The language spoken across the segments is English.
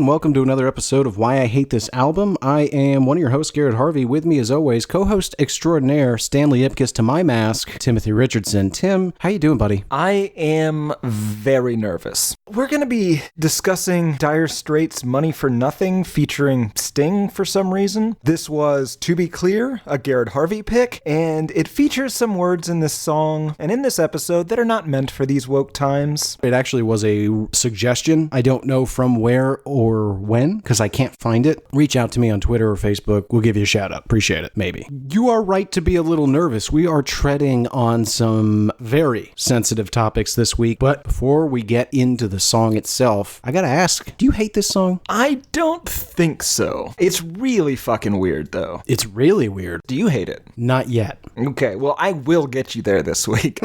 and welcome to another episode of Why I Hate This Album. I am one of your hosts, Garrett Harvey. With me, as always, co-host extraordinaire Stanley Ipkiss to my mask, Timothy Richardson. Tim, how you doing, buddy? I am very nervous. We're going to be discussing Dire Straits' Money for Nothing featuring Sting for some reason. This was, to be clear, a Garrett Harvey pick, and it features some words in this song and in this episode that are not meant for these woke times. It actually was a suggestion. I don't know from where or when, because I can't find it. Reach out to me on Twitter or Facebook. We'll give you a shout out. Appreciate it, maybe. You are right to be a little nervous. We are treading on some very sensitive topics this week, but before we get into the song itself, I gotta ask, do you hate this song? I don't think so. It's really fucking weird, though. It's really weird. Do you hate it? Not yet. Okay, well, I will get you there this week.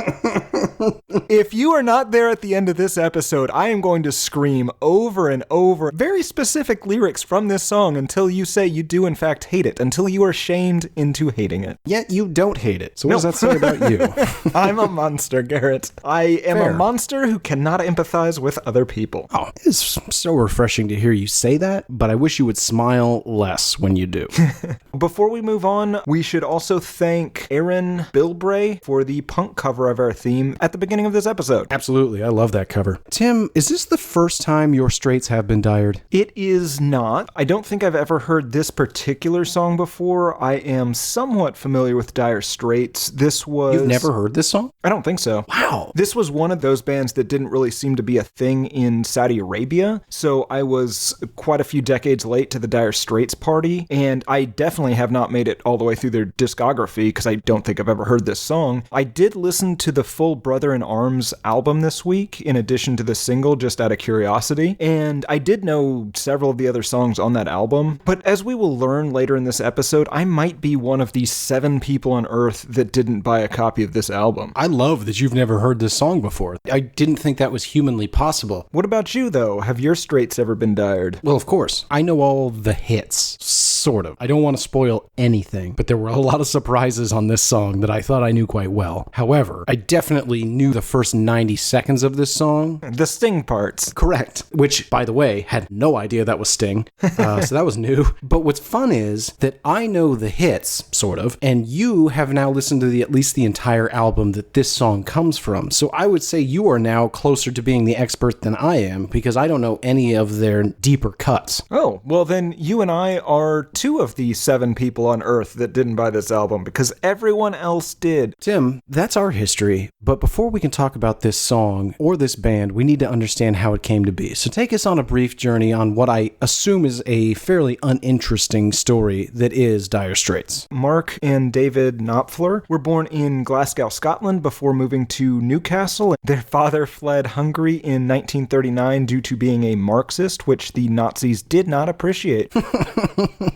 If you are not there at the end of this episode, I am going to scream over and over very specific lyrics from this song until you say you do in fact hate it, until you are shamed into hating it. Yet you don't hate it. So what does that say about you? I'm a monster, Garrett. I am a monster who cannot empathize with other people. Oh, it's so refreshing to hear you say that, but I wish you would smile less when you do. Before we move on, we should also thank Aaron Bilbray for the punk cover of our theme at the beginning of this episode. Absolutely. I love that cover. Tim, is this the first time your Straits have been dired? It is not. I don't think I've ever heard this particular song before. I am somewhat familiar with Dire Straits. You've never heard this song? I don't think so. Wow. This was one of those bands that didn't really seem to be a thing in Saudi Arabia, so I was quite a few decades late to the Dire Straits party, and I definitely have not made it all the way through their discography because I don't think I've ever heard this song. I did listen to the full Brother in Arms album this week, in addition to the single, just out of curiosity, and I did know several of the other songs on that album, but as we will learn later in this episode, I might be one of the 7 people on Earth that didn't buy a copy of this album. I love that you've never heard this song before. I didn't think that was humanly possible. What about you, though? Have your Straits ever been dired? Well, of course. I know all the hits. Sort of. I don't want to spoil anything, but there were a lot of surprises on this song that I thought I knew quite well. However, I definitely knew the first 90 seconds of this song. The Sting parts. Correct. Which, by the way, had no idea that was Sting. So that was new. But what's fun is that I know the hits, sort of, and you have now listened to at least the entire album that this song comes from. So I would say you are now closer to being the expert than I am, because I don't know any of their deeper cuts. Oh, well then you and I are 2 of the 7 people on Earth that didn't buy this album, because everyone else did. Tim, that's our history, but before we can talk about this song or this band, we need to understand how it came to be. So take us on a brief journey on what I assume is a fairly uninteresting story that is Dire Straits. Mark and David Knopfler were born in Glasgow, Scotland before moving to Newcastle. Their father fled Hungary in 1939 due to being a Marxist, which the Nazis did not appreciate.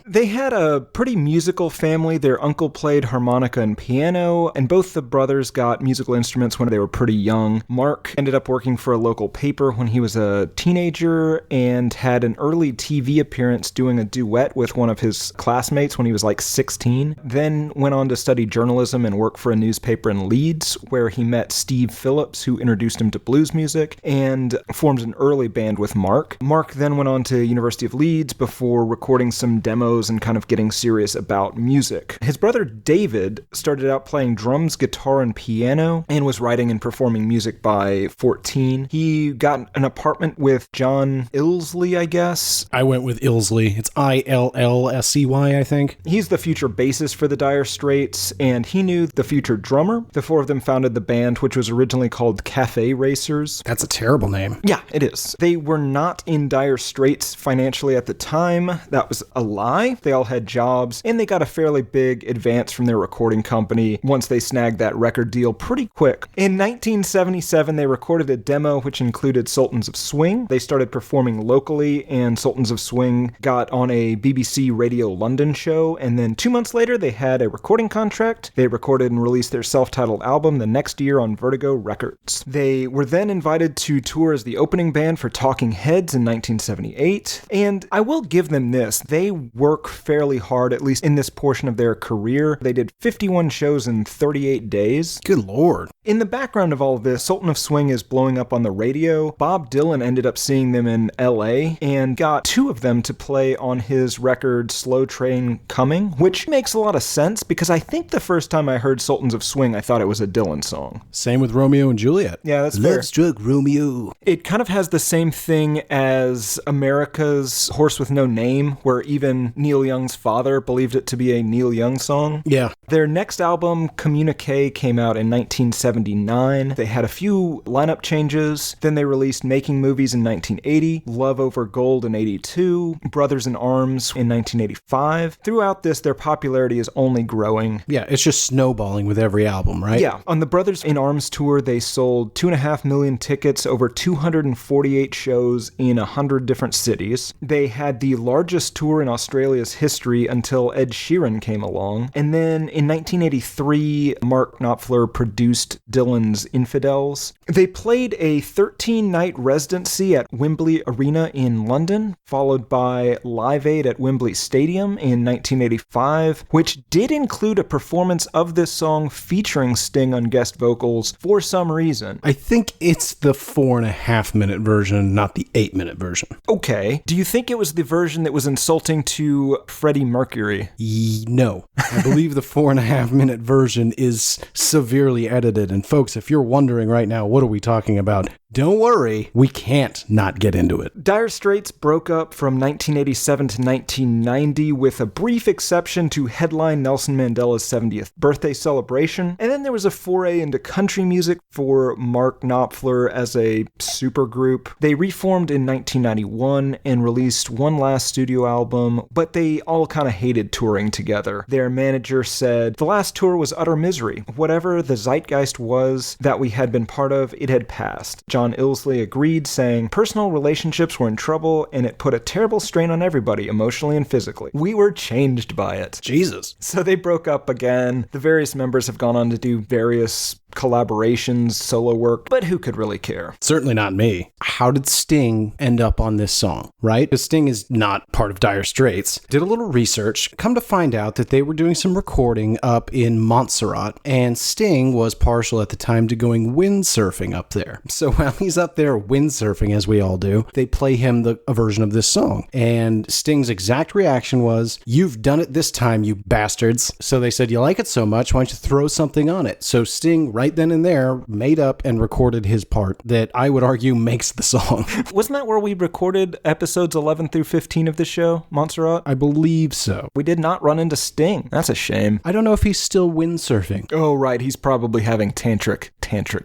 They had a pretty musical family. Their uncle played harmonica and piano, and both the brothers got musical instruments when they were pretty young. Mark ended up working for a local paper when he was a teenager and had an early TV appearance doing a duet with one of his classmates when he was like 16. Then went on to study journalism and work for a newspaper in Leeds, where he met Steve Phillips, who introduced him to blues music, and formed an early band with Mark. Mark then went on to University of Leeds before recording some demos and kind of getting serious about music. His brother David started out playing drums, guitar, and piano, and was writing and performing music by 14. He got an apartment with John Illsley, I guess. I went with Illsley. It's Illsey, I think. He's the future bassist for the Dire Straits, and he knew the future drummer. The 4 of them founded the band, which was originally called Cafe Racers. That's a terrible name. Yeah, it is. They were not in dire straits financially at the time. That was a lie. They all had jobs, and they got a fairly big advance from their recording company once they snagged that record deal pretty quick. In 1977, they recorded a demo which included Sultans of Swing. They started performing locally, and Sultans of Swing got on a BBC Radio London show, and then 2 months later, they had a recording contract. They recorded and released their self-titled album the next year on Vertigo Records. They were then invited to tour as the opening band for Talking Heads in 1978, and I will give them this. They were work fairly hard, at least in this portion of their career. They did 51 shows in 38 days. Good lord. In the background of all of this, Sultan of Swing is blowing up on the radio. Bob Dylan ended up seeing them in LA and got two of them to play on his record Slow Train Coming, which makes a lot of sense because I think the first time I heard Sultans of Swing, I thought it was a Dylan song. Same with Romeo and Juliet. Yeah, that's fair. Love Struck Romeo. It kind of has the same thing as America's Horse with No Name, where even Neil Young's father believed it to be a Neil Young song. Yeah. Their next album, Communique, came out in 1979. They had a few lineup changes. Then they released Making Movies in 1980, Love Over Gold in 82, Brothers in Arms in 1985. Throughout this, their popularity is only growing. Yeah, it's just snowballing with every album, right? Yeah. On the Brothers in Arms tour, they sold 2.5 million tickets, over 248 shows in 100 different cities. They had the largest tour in Australia's history until Ed Sheeran came along. And then in 1983, Mark Knopfler produced Dylan's Infidels. They played a 13-night residency at Wembley Arena in London, followed by Live Aid at Wembley Stadium in 1985, which did include a performance of this song featuring Sting on guest vocals for some reason. I think it's the 4.5-minute version, not the 8-minute version. Okay. Do you think it was the version that was insulting to Freddie Mercury? No. I believe the 4.5-minute version is severely edited. And folks, if you're wondering right now, what are we talking about? Don't worry, we can't not get into it. Dire Straits broke up from 1987 to 1990 with a brief exception to headline Nelson Mandela's 70th birthday celebration. And then there was a foray into country music for Mark Knopfler as a supergroup. They reformed in 1991 and released one last studio album, but they all kind of hated touring together. Their manager said, "The last tour was utter misery. Whatever the zeitgeist was that we had been part of, it had passed." John Illsley agreed, saying, "Personal relationships were in trouble, and it put a terrible strain on everybody, emotionally and physically. We were changed by it." Jesus. So they broke up again. The various members have gone on to do various collaborations, solo work, but who could really care? Certainly not me. How did Sting end up on this song, right? Because Sting is not part of Dire Straits. Did a little research, come to find out that they were doing some recording up in Montserrat, and Sting was partial at the time to going windsurfing up there. So while he's up there windsurfing, as we all do, they play him a version of this song. And Sting's exact reaction was, "You've done it this time, you bastards." So they said, "You like it so much, why don't you throw something on it?" So Sting, right then and there, made up and recorded his part that I would argue makes the song. Wasn't that where we recorded episodes 11 through 15 of the show, Montserrat? I believe so. We did not run into Sting. That's a shame. I don't know if he's still windsurfing. Oh, right. He's probably having tantric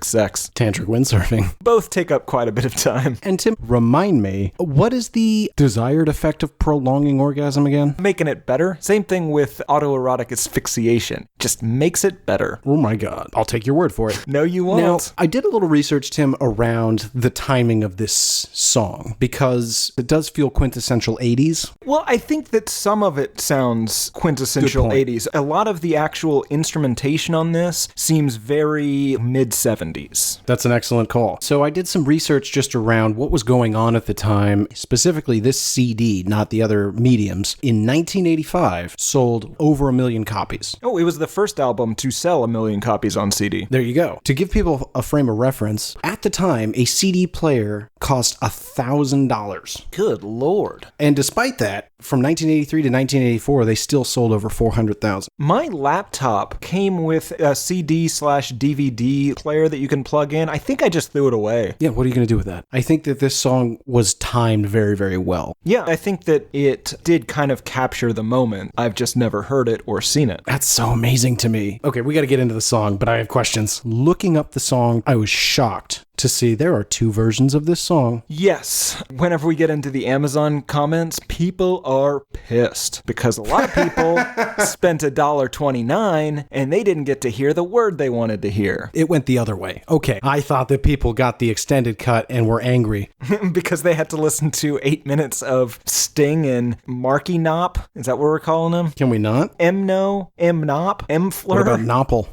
sex. Tantric windsurfing. Both take up quite a bit of time. And Tim, remind me, what is the desired effect of prolonging orgasm again? Making it better. Same thing with autoerotic asphyxiation. Just makes it better. Oh my God. I'll take your word for it. No, you won't. Now, I did a little research, Tim, around the timing of this song because it does feel quintessential 80s. Well, I think that some of it sounds quintessential 80s. A lot of the actual instrumentation on this seems very mid-70s. That's an excellent call. So I did some research just around what was going on at the time, specifically this CD, not the other mediums. In 1985, sold over 1 million copies. Oh, it was the first album to sell 1 million copies on CD. There you go. To give people a frame of reference, at the time, a CD player cost $1,000. Good Lord. And despite that, from 1983 to 1984, they still sold over 400,000. My laptop came with a CD/DVD player that you can plug in. I think I just threw it away. Yeah, what are you going to do with that? I think that this song was timed very, very well. Yeah, I think that it did kind of capture the moment. I've just never heard it or seen it. That's so amazing to me. Okay, we got to get into the song, but I have questions. Looking up the song, I was shocked to see there are 2 versions of this song. Yes. Whenever we get into the Amazon comments, people are pissed because a lot of people spent $1.29 and they didn't get to hear the word they wanted to hear. It went the other way. Okay, I thought that people got the extended cut and were angry. Because they had to listen to 8 minutes of Sting and Marky Nop. Is that what we're calling him? Can we not? M-No, M-Nop, M-Fleur. What about Nopple?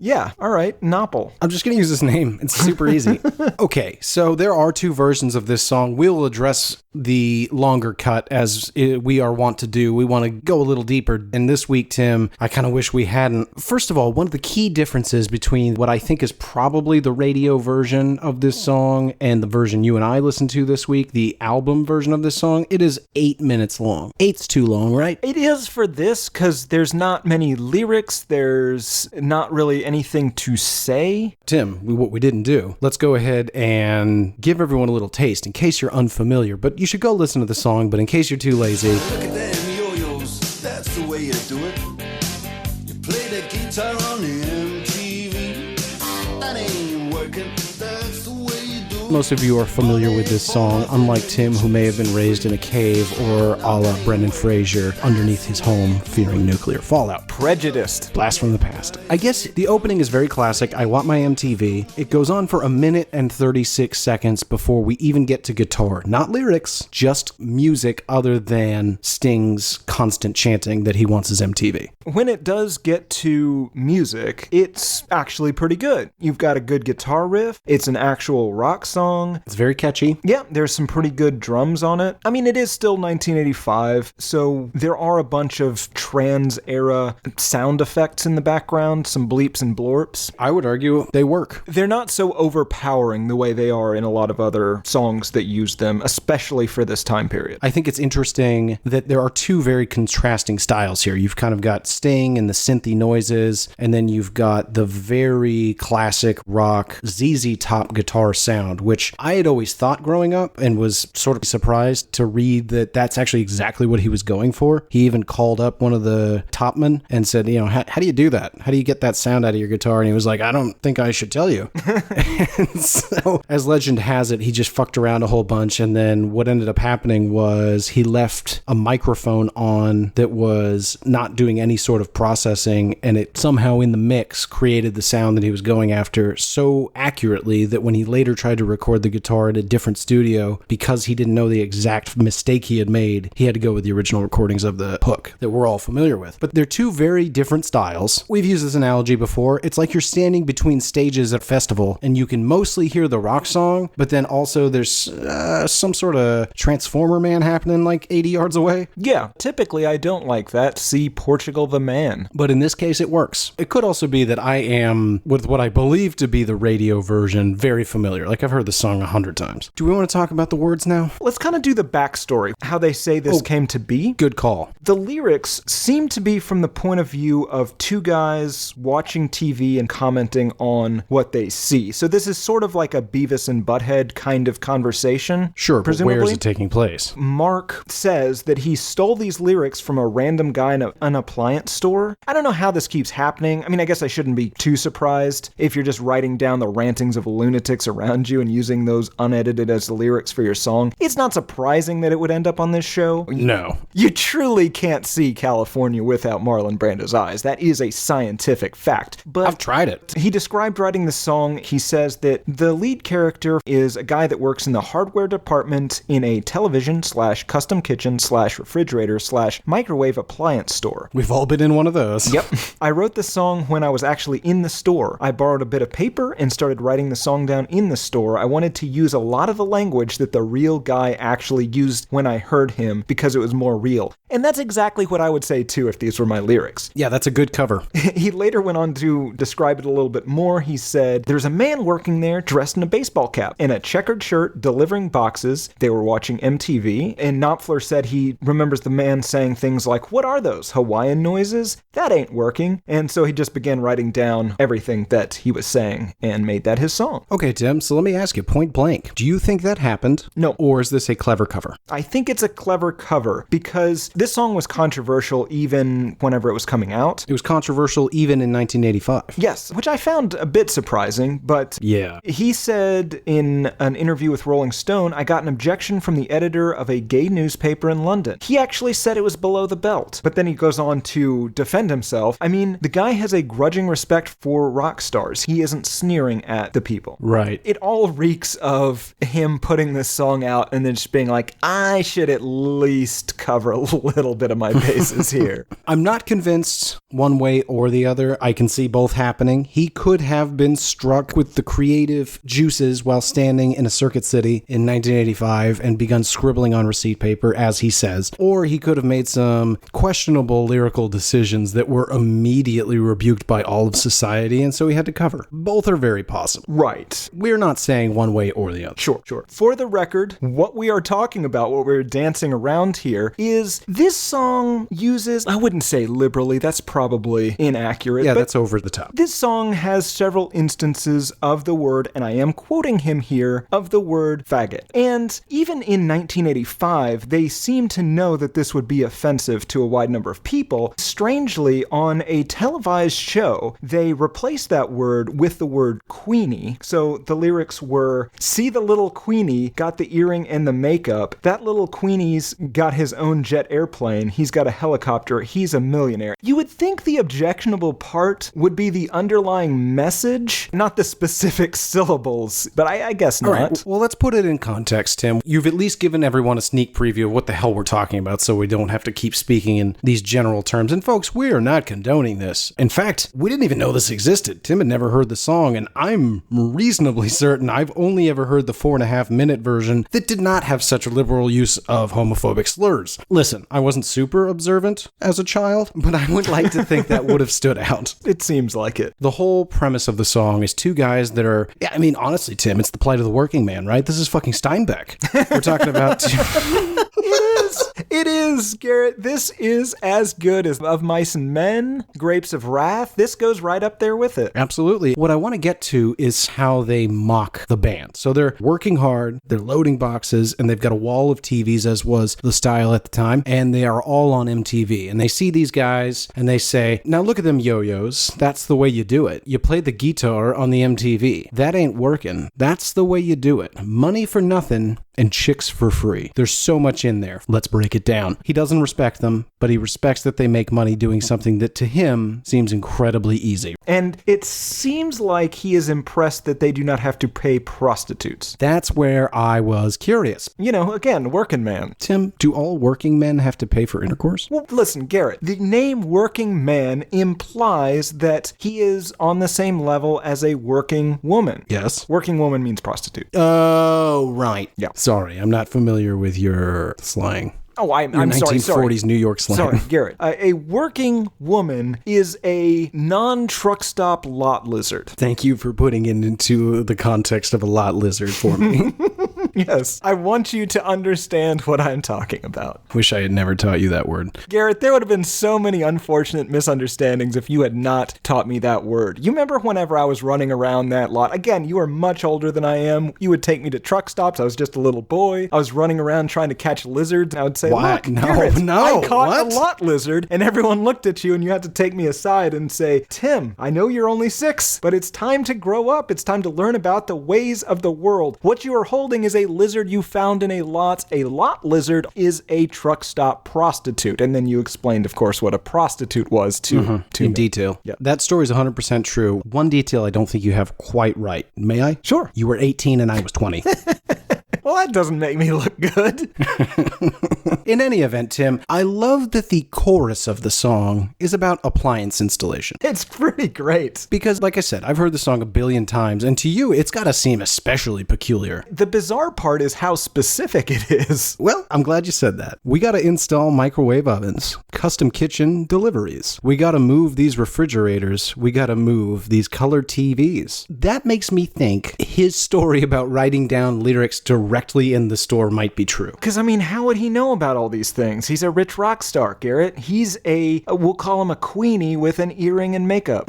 Yeah, all right, Nopple. I'm just going to use his name. It's super easy. crazy. Okay, so there are two versions of this song. We'll address the longer cut as we are wont to do. We want to go a little deeper. And this week, Tim, I kind of wish we hadn't. First of all, one of the key differences between what I think is probably the radio version of this song and the version you and I listened to this week, the album version of this song, it is 8 minutes long. 8's too long, right? It is for this because there's not many lyrics. There's not really anything to say. Tim, what we didn't do, let's go ahead and give everyone a little taste in case you're unfamiliar. But you should go listen to the song, but in case you're too lazy... Look at them yo-yos, that's the way you do it. You play the guitar on the MTV. That ain't working, that's the way you do it. Most of you are familiar with this song, unlike Tim, who may have been raised in a cave, or a la Brendan Fraser, underneath his home, fearing nuclear fallout. Prejudiced. Blast from the past. I guess the opening is very classic. I Want My MTV. It goes on for 1 minute and 36 seconds before we even get to guitar. Not lyrics, just music other than Sting's constant chanting that he wants his MTV. When it does get to music, it's actually pretty good. You've got a good guitar riff. It's an actual rock song. It's very catchy. Yeah, there's some pretty good drums on it. I mean, it is still 1985, so there are a bunch of trans-era sound effects in the background, some bleeps and blorps. I would argue they work. They're not so overpowering the way they are in a lot of other songs that use them, especially for this time period. I think it's interesting that there are two very contrasting styles here. You've kind of got Sting and the synthy noises, and then you've got the very classic rock ZZ Top guitar sound, which I had always thought growing up and was sort of surprised to read that that's actually exactly what he was going for. He even called up one of the topmen and said, you know, how do you do that? How do you get that sound out of your guitar? And he was like, I don't think I should tell you. And so, as legend has it, he just fucked around a whole bunch, and then what ended up happening was he left a microphone on that was not doing any sort of processing, and it somehow in the mix created the sound that he was going after so accurately that when he later tried to record the guitar at a different studio, because he didn't know the exact mistake he had made, he had to go with the original recordings of the hook that we're all familiar with. But they're two very different styles. We've used this analogy before. It's like you're standing between stages at a festival, and you can mostly hear the rock song, but then also there's some sort of Transformer Man happening like 80 yards away. Yeah, typically I don't like that. See Portugal the Man. But in this case, it works. It could also be that I am, with what I believe to be the radio version, very familiar. Like, I've heard the song 100 times. Do we want to talk about the words now? Let's kind of do the backstory, how they say this came to be. Good call. The lyrics seem to be from the point of view of two guys watching TV and commenting on what they see. So this is sort of like a Beavis and Butthead kind of conversation. Sure, presumably. But where is it taking place? Mark says that he stole these lyrics from a random guy in an appliance store. I don't know how this keeps happening. I mean, I guess I shouldn't be too surprised if you're just writing down the rantings of lunatics around you and using those unedited as the lyrics for your song. It's not surprising that it would end up on this show. No. You truly can't see California without Marlon Brando's eyes. That is a scientific fact. But I've tried it. He described writing the song. He says that the lead character is a guy that works in the hardware department in a television/custom kitchen/refrigerator/microwave appliance store. We've all been in one of those. Yep. I wrote the song when I was actually in the store. I borrowed a bit of paper and started writing the song down in the store. I wanted to use a lot of the language that the real guy actually used when I heard him because it was more real. And that's exactly what I would say too if these were my lyrics. Yeah, that's a good cover. He later went on to describe it a little bit more. He said, there's a man working there dressed in a baseball cap and a checkered shirt delivering boxes. They were watching MTV. And Knopfler said he remembers the man saying things like, what are those, Hawaiian noises? That ain't working. And so he just began writing down everything that he was saying and made that his song. Okay, Tim, so let me ask you point blank. Do you think that happened? No. Or is this a clever cover? I think it's a clever cover because this song was controversial even whenever it was coming out. It was controversial even in 1985. Yes, which I found a bit surprising, but yeah. He said in an interview with Rolling Stone, I got an objection from the editor of a gay newspaper in London. He actually said it was below the belt, but then he goes on to defend himself. I mean, the guy has a grudging respect for rock stars. He isn't sneering at the people. Right. It all reeks of him putting this song out and then just being like, I should at least cover a little bit of my bases here. I'm not convinced one way or the other. I can see both happening. He could have been struck with the creative juices while standing in a circuit city in 1985 and begun scribbling on receipt paper, as he says. Or he could have made some questionable lyrical decisions that were immediately rebuked by all of society, and so he had to cover. Both are very possible. Right. We're not saying one way or the other. Sure. For the record, what we are talking about, what we're dancing around here, is this song uses, I wouldn't say liberally, that's probably inaccurate. Yeah, but that's over the top. this song has several instances of the word, and I am quoting him here, of the word faggot. And even in 1985, they seem to know that this would be offensive to a wide number of people. Strangely, on a televised show, they replaced that word with the word Queenie. So the lyrics were, see the little Queenie got the earring and the makeup. That little Queenie's got his own jet airplane. He's got a helicopter. He's a millionaire. You would think the objectionable part would be the underlying message, not the specific syllables, but I guess not. All right, well, let's put it in context, Tim. You've at least given everyone a sneak preview of what the hell we're talking about, so we don't have to keep speaking in these general terms. And folks, we are not condoning this. In fact, we didn't even know this existed. Tim had never heard the song, and I'm reasonably certain I've only ever heard the 4.5-minute version that did not have such a liberal use of homophobic slurs. Listen, I wasn't super observant as a child, but I would like to think that would have stood out. It seems like it. The whole premise of the song is two guys that are, yeah, I mean, honestly, Tim, it's the plight of the working man, right? This is fucking Steinbeck. We're talking about It is, Garrett. This is as good as Of Mice and Men, Grapes of Wrath. This goes right up there with it. Absolutely. What I want to get to is how they mock the band. So they're working hard, they're loading boxes, and they've got a wall of TVs, as was the style at the time, and they are all on MTV. And they see these guys, and they say, now look at them yo-yos. That's the way you do it. You play the guitar on the MTV. That ain't working. That's the way you do it. Money for nothing and chicks for free. There's so much in there. Let's break it down. He doesn't respect them, but he respects that they make money doing something that to him seems incredibly easy. And it seems like he is impressed that they do not have to pay prostitutes. That's where I was curious. You know, again, working man. Tim, do all working men have to pay for intercourse? Well, listen, Garrett, the name working man implies that he is on the same level as a working woman. Yes. Working woman means prostitute. Oh, right. Yeah. Sorry, I'm not familiar with your slang. Oh, I'm Your sorry. 1940s New York slang. Sorry, Garrett. A working woman is a non-truck stop lot lizard. Thank you for putting it into the context of a lot lizard for me. Yes. I want you to understand what I'm talking about. Wish I had never taught you that word. Garrett, there would have been so many unfortunate misunderstandings if you had not taught me that word. You remember whenever I was running around that lot? Again, you are much older than I am. You would take me to truck stops. I was just a little boy. I was running around trying to catch lizards. And I would say, What? look, No, Garrett, no, I caught what? a lot lizard. And everyone looked at you and you had to take me aside and say, Tim, I know you're only 6, but it's time to grow up. It's time to learn about the ways of the world. What you are holding is a lizard you found in a lot. A lot lizard is a truck stop prostitute. And then you explained, of course, what a prostitute was to In me. detail. Yeah. That story is 100% true. One detail I don't think you have quite right. May I? Sure. You were 18 and I was 20. Well, that doesn't make me look good. In any event, Tim, I love that the chorus of the song is about appliance installation. It's pretty great. Because, like I said, I've heard the song a billion times, and to you, it's got to seem especially peculiar. The bizarre part is how specific it is. Well, I'm glad you said that. We got to install microwave ovens, custom kitchen deliveries. We got to move these refrigerators. We got to move these color TVs. That makes me think his story about writing down lyrics directly in the store might be true. Because, I mean, how would he know about all these things? He's a rich rock star, Garrett. He's we'll call him a queenie with an earring and makeup.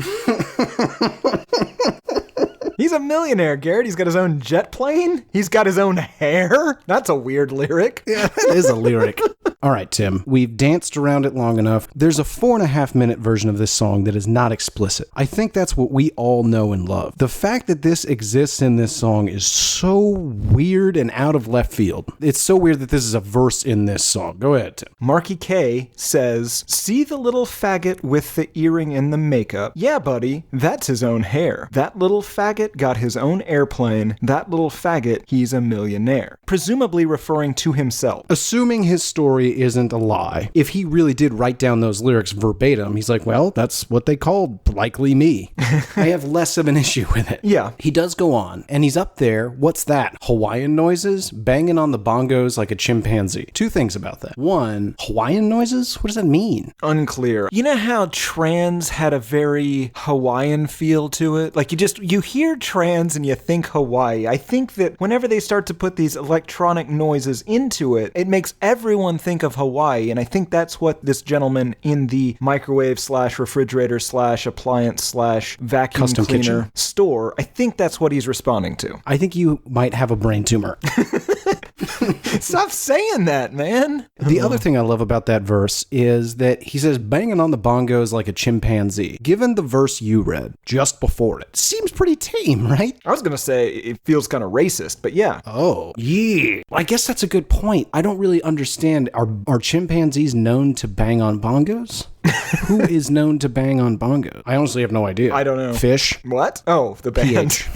He's a millionaire, Garrett. He's got his own jet plane. He's got his own hair. That's a weird lyric. Yeah, that is a lyric. All right, Tim, we've danced around it long enough. There's a 4.5-minute version of this song that is not explicit. I think that's what we all know and love. The fact that this exists in this song is so weird and out of left field. It's so weird that this is a verse in this song. Go ahead, Tim. Marky K says, see the little faggot with the earring and the makeup? Yeah, buddy, that's his own hair. That little faggot faggot got his own airplane. That little faggot, he's a millionaire. Presumably referring to himself. Assuming his story isn't a lie, if he really did write down those lyrics verbatim, he's like, well, that's what they called likely me. I have less of an issue with it. Yeah. He does go on, and he's up there. What's that? Hawaiian noises? Banging on the bongos like a chimpanzee. Two things about that. One, Hawaiian noises? What does that mean? Unclear. You know how trans had a very Hawaiian feel to it? Like you hear trans and you think Hawaii. I think that whenever they start to put these electronic noises into it, it makes everyone think of Hawaii, and I think that's what this gentleman in the microwave / refrigerator / appliance / vacuum Custom cleaner kitchen store, I think that's what he's responding to. I think you might have a brain tumor. Stop saying that, man. The other thing I love about that verse is that he says banging on the bongos like a chimpanzee. Given the verse you read just before it, seems pretty tame, right? I was going to say it feels kind of racist, but yeah. Oh, yeah. Well, I guess that's a good point. I don't really understand. Are chimpanzees known to bang on bongos? Who is known to bang on bongos? I honestly have no idea. I don't know. Fish? What? Oh, the band. PH.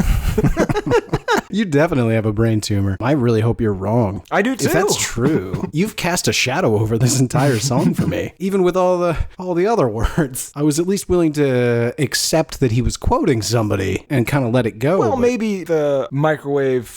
You definitely have a brain tumor. I really hope you're wrong. I do too. If that's true, you've cast a shadow over this entire song for me. Even with all the other words, I was at least willing to accept that he was quoting somebody and kind of let it go. Well, maybe the microwave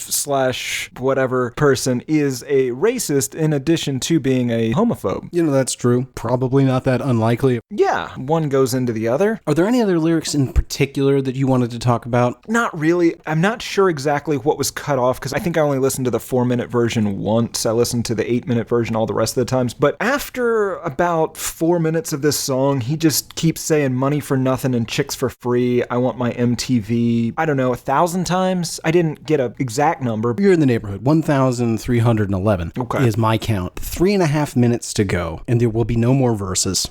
/ whatever person is a racist in addition to being a homophobe. You know, that's true. Probably not that unlikely. Yeah, one goes into the other. Are there any other lyrics in particular that you wanted to talk about? Not really. I'm not sure exactly what was cut off because I think I only listened to the 4-minute version once. I listened to the 8-minute version all the rest of the times. But after about 4 minutes of this song, he just keeps saying money for nothing and chicks for free. I want my MTV, I don't know, 1,000 times? I didn't get an exact number. You're in the neighborhood. 1,311 Okay. is my count. 3.5 minutes to go, and there will be no more verses.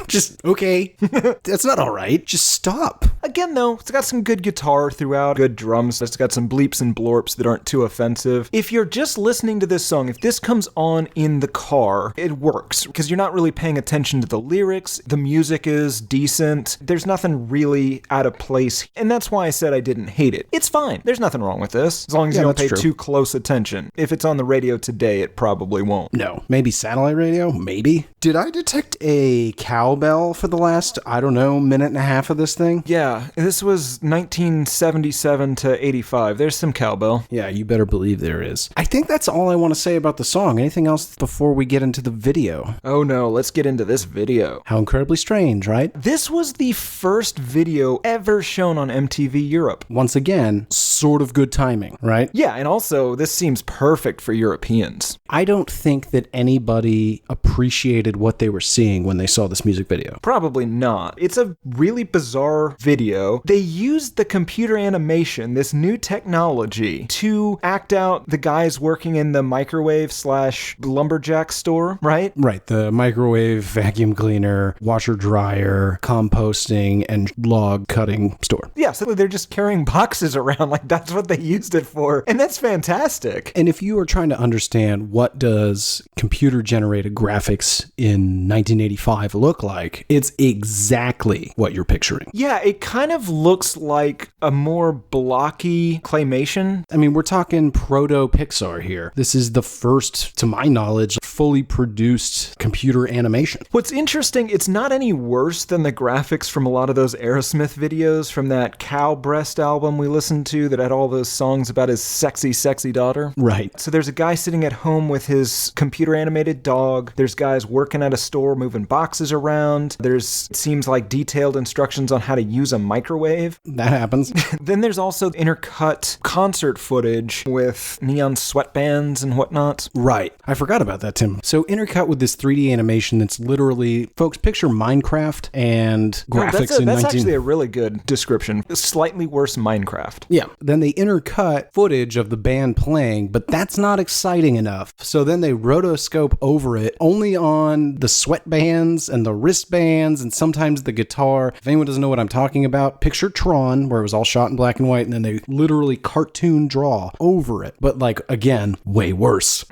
Just, okay. That's not all right. Just stop. Again, though, it's got some good guitar throughout, good drums. It's got some bleeps and blorps that aren't too offensive. If you're just listening to this song, if this comes on in the car, it works because you're not really paying attention to the lyrics. The music is decent. There's nothing really out of place. And that's why I said I didn't hate it. It's fine. There's nothing wrong with this, as long as you don't pay too close attention. If it's on the radio today, it probably won't. No. Maybe satellite radio? Maybe. Did I detect a cowbell for the last, I don't know, minute and a half of this thing? Yeah, this was 1977 to 85. There's some cowbell. Yeah, you better believe there is. I think that's all I want to say about the song. Anything else before we get into the video? Oh no, let's get into this video. How incredibly strange, right? This was the first video ever shown on MTV Europe. Once again, sort of good timing, right? Yeah, and also, this seems perfect for Europeans. I don't think that anybody appreciated what they were seeing when they saw this music video. Probably not. It's a really bizarre video. They used the computer animation, this new technology, to act out the guys working in the microwave / lumberjack store, right? Right. The microwave, vacuum cleaner, washer dryer, composting, and log cutting store. Yeah, so they're just carrying boxes around like that's what they used it for. And that's fantastic. And if you are trying to understand what does computer-generated graphics in 1985 look like, it's exactly what you're picturing. Yeah, it kind of looks like a more blocky claymation. I mean, we're talking proto-Pixar here. This is the first, to my knowledge, fully produced computer animation. What's interesting, it's not any worse than the graphics from a lot of those Aerosmith videos from that Cow Breast album we listened to that had all those songs about his sexy, sexy daughter. Right. So there's a guy sitting at home with his computer animated dog. There's guys working at a store moving boxes around. There's, it seems like, detailed instructions on how to use a microwave. That happens. Then there's also intercut concert footage with neon sweatbands and whatnot. Right. I forgot about that, Tim. So intercut with this 3D animation that's literally, folks, picture Minecraft and graphics That's actually a really good description. Slightly worse Minecraft. Yeah. Then they intercut footage of the band playing, but that's not exciting enough. So then they rotoscope over it only on the sweatbands and the wristbands and sometimes the guitar. If anyone doesn't know what I'm talking about, picture Tron, where it was all shot in black and white, and then they literally cartoon draw over it. But like, again, way worse.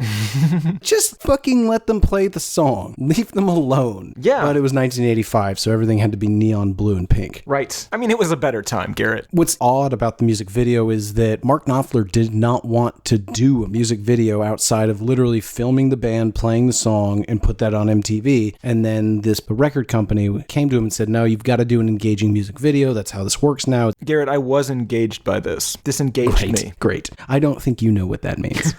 Just fucking let them play the song. Leave them alone. Yeah. But it was 1985, so everything had to be neon blue and pink. Right. I mean, it was a better time, Garrett. What's odd about the music video is that Mark Knopfler did not want to do a music video outside of literally filming the band playing the song and put that on MTV. And then this record company came to him and said, no, you've got to do an engaging music video. That's how this works now. Garrett, I was engaged by this. This engaged me. Great. I don't think you know what that means.